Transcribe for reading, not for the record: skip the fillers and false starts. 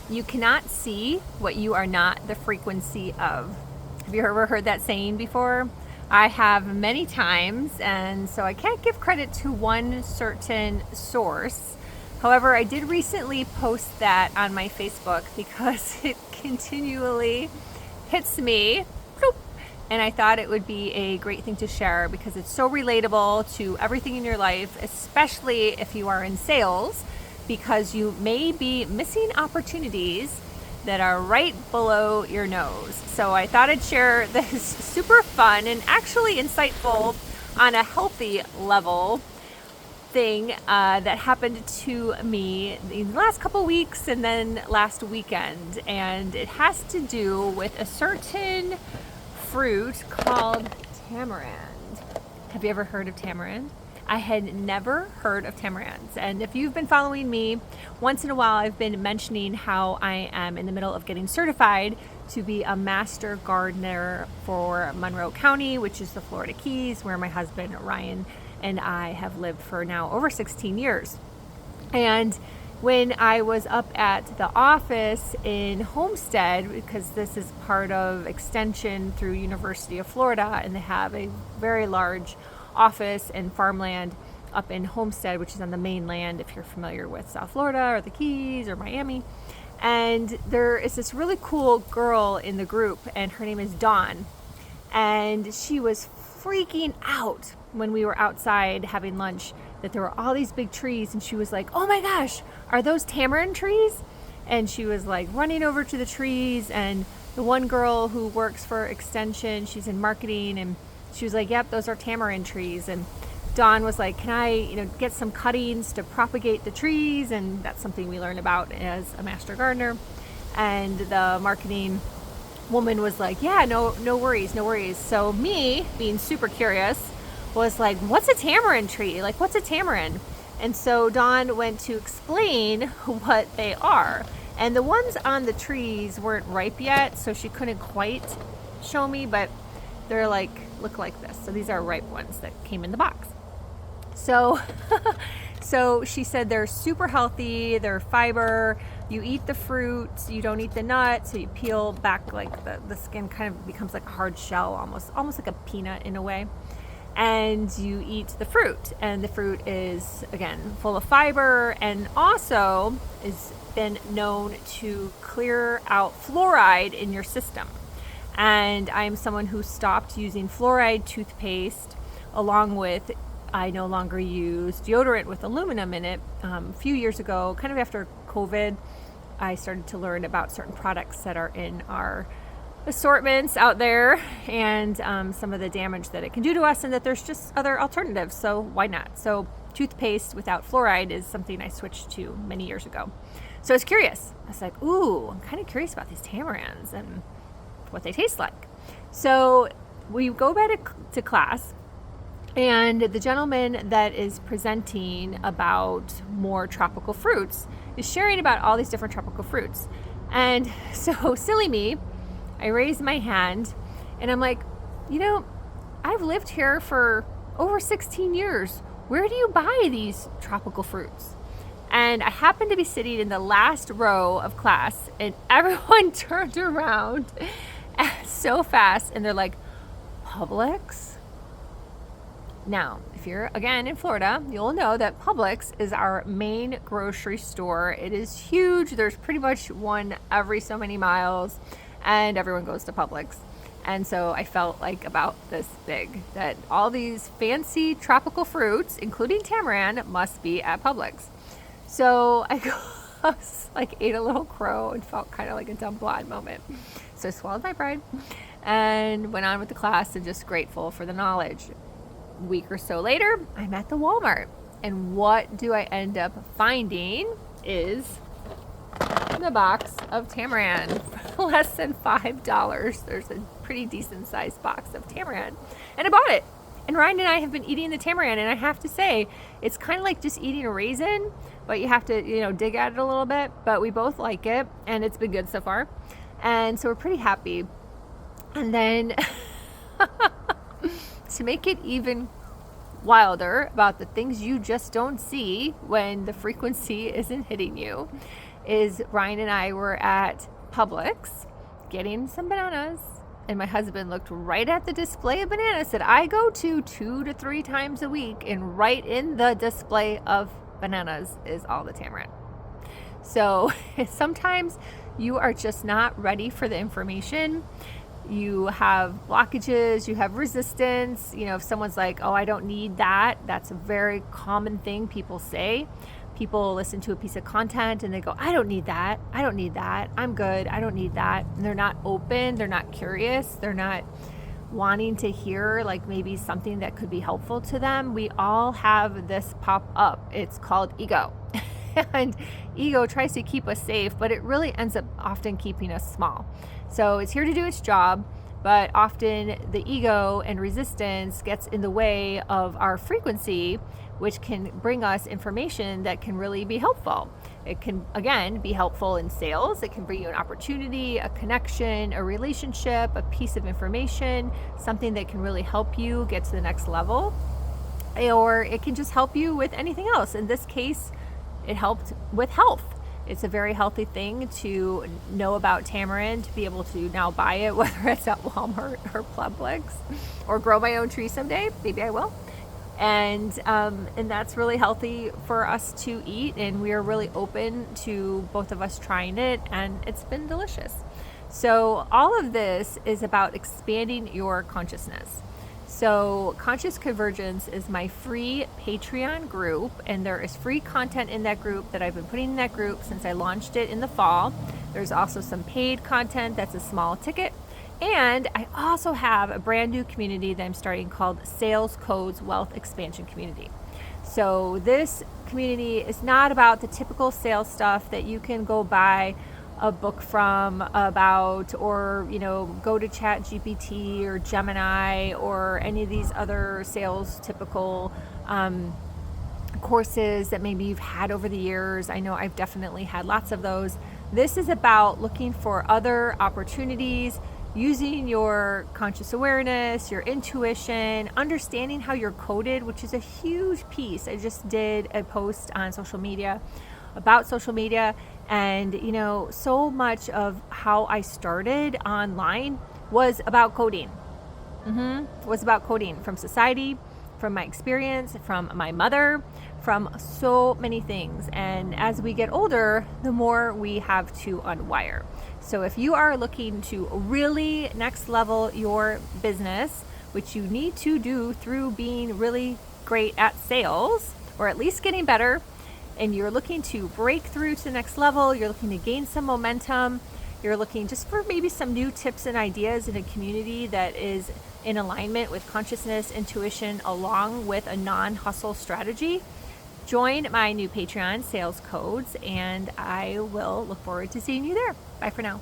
You cannot see what you are not the frequency of. Have you ever heard that saying before? I have many times, and so I can't give credit to one certain source. However, I did recently post that on my Facebook because it continually hits me. Bloop. And I thought it would be a great thing to share because it's so relatable to everything in your life, especially if you are in sales, because you may be missing opportunities that are right below your nose. So I thought I'd share this super fun and actually insightful on a healthy level thing that happened to me in the last couple weeks and then last weekend. And it has to do with a certain fruit called tamarind. Have you ever heard of tamarind? I had never heard of tamarinds. And if you've been following me, once in a while I've been mentioning how I am in the middle of getting certified to be a master gardener for Monroe County, which is the Florida Keys, where my husband Ryan and I have lived for now over 16 years. And when I was up at the office in Homestead, because this is part of extension through University of Florida, and they have a very large office and farmland up in Homestead, which is on the mainland if you're familiar with South Florida or the Keys or Miami. And there is this really cool girl in the group, and her name is Dawn. And she was freaking out when we were outside having lunch that there were all these big trees, and she was like, "Oh my gosh, are those tamarind trees?" And she was like running over to the trees, and the one girl who works for extension, she's in marketing, and she was like, "Yep, those are tamarind trees." And Dawn was like, "Can I, get some cuttings to propagate the trees?" And that's something we learn about as a master gardener. And the marketing woman was like, "Yeah, no worries, no worries." So me, being super curious, was like, "What's a tamarind tree? Like, what's a tamarind?" And so Dawn went to explain what they are. And the ones on the trees weren't ripe yet, so she couldn't quite show me, but they're look like this. So these are ripe ones that came in the box. So so she said they're super healthy, they're fiber, you eat the fruit, you don't eat the nut, so you peel back the skin kind of becomes like a hard shell, almost like a peanut in a way. And you eat the fruit, and the fruit is again full of fiber and also has been known to clear out fluoride in your system. And I'm someone who stopped using fluoride toothpaste, along with I no longer use deodorant with aluminum in it. A few years ago, kind of after COVID, I started to learn about certain products that are in our assortments out there, and some of the damage that it can do to us, and that there's just other alternatives, so why not? So toothpaste without fluoride is something I switched to many years ago. So I was curious. I was like, ooh, I'm kind of curious about these tamarinds and what they taste like. So we go back to class, and the gentleman that is presenting about more tropical fruits is sharing about all these different tropical fruits. And so silly me, I raised my hand and I'm like, I've lived here for over 16 years. Where do you buy these tropical fruits? And I happened to be sitting in the last row of class, and everyone turned around so fast and they're like, "Publix?" Now, if you're again in Florida, you'll know that Publix is our main grocery store. It is huge. There's pretty much one every so many miles, and everyone goes to Publix. And so I felt like about this big, that all these fancy tropical fruits, including tamarind, must be at Publix. So I ate a little crow and felt kind of like a dumb blonde moment. So I swallowed my pride and went on with the class, and just grateful for the knowledge. A week or so later, I'm at the Walmart, and what do I end up finding is the box of tamarind, less than $5. There's a pretty decent sized box of tamarind, and I bought it. And Ryan and I have been eating the tamarind, and I have to say, it's kind of like just eating a raisin, but you have to, dig at it a little bit. But we both like it, and it's been good so far, and so we're pretty happy. And then to make it even wilder about the things you just don't see when the frequency isn't hitting you, is Ryan and I were at Publix getting some bananas, and my husband looked right at the display of bananas that I go to 2 to 3 times a week, and right in the display of bananas is all the tamarind. So sometimes you are just not ready for the information. You have blockages, you have resistance. If someone's like, oh, I don't need that, that's a very common thing people say. People listen to a piece of content and they go, I don't need that. I don't need that. I'm good. I don't need that. And they're not open. They're not curious. They're not wanting to hear like maybe something that could be helpful to them. We all have this pop up. It's called ego. And ego tries to keep us safe, but it really ends up often keeping us small. So it's here to do its job, but often the ego and resistance gets in the way of our frequency, which can bring us information that can really be helpful. It can, again, be helpful in sales. It can bring you an opportunity, a connection, a relationship, a piece of information, something that can really help you get to the next level. Or it can just help you with anything else. In this case, it helped with health. It's a very healthy thing to know about tamarind, to be able to now buy it, whether it's at Walmart or Publix, or grow my own tree someday. Maybe I will. And that's really healthy for us to eat, and we are really open to both of us trying it, and it's been delicious. So all of this is about expanding your consciousness. So Conscious Convergence is my free Patreon group, and there is free content in that group that I've been putting in that group since I launched it in the fall. There's also some paid content that's a small ticket. And I also have a brand new community that I'm starting called Sales Codes Wealth Expansion Community. So this community is not about the typical sales stuff that you can go buy a book from about, or go to ChatGPT or Gemini or any of these other sales typical courses that maybe you've had over the years. I know I've definitely had lots of those. This is about looking for other opportunities, using your conscious awareness, your intuition, understanding how you're coded, which is a huge piece. I just did a post on social media about social media, and so much of how I started online was about coding. Was about coding from society, from my experience, from my mother, from so many things. And as we get older, the more we have to unwire. So if you are looking to really next level your business, which you need to do through being really great at sales, or at least getting better, and you're looking to break through to the next level, you're looking to gain some momentum, you're looking just for maybe some new tips and ideas in a community that is in alignment with consciousness, intuition, along with a non-hustle strategy, join my new Patreon, Sales Codes, and I will look forward to seeing you there. Bye for now.